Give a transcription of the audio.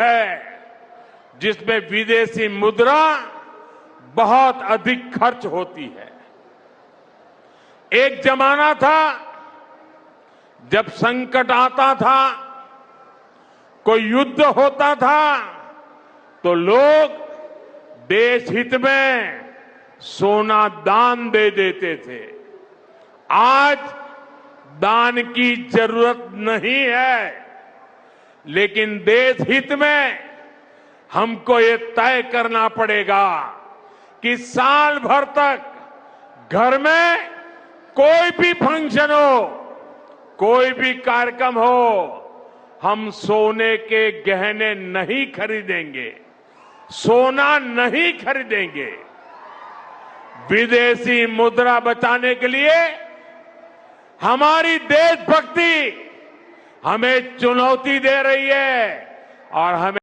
है जिसमें विदेशी मुद्रा बहुत अधिक खर्च होती है। एक जमाना था जब संकट आता था, कोई युद्ध होता था, तो लोग देश हित में सोना दान दे देते थे। आज दान की जरूरत नहीं है, लेकिन देश हित में हमको ये तय करना पड़ेगा कि साल भर तक घर में कोई भी फंक्शन हो, कोई भी कार्यक्रम हो, हम सोने के गहने नहीं खरीदेंगे, सोना नहीं खरीदेंगे। विदेशी मुद्रा बचाने के लिए हमारी देशभक्ति हमें चुनौती दे रही है और हमें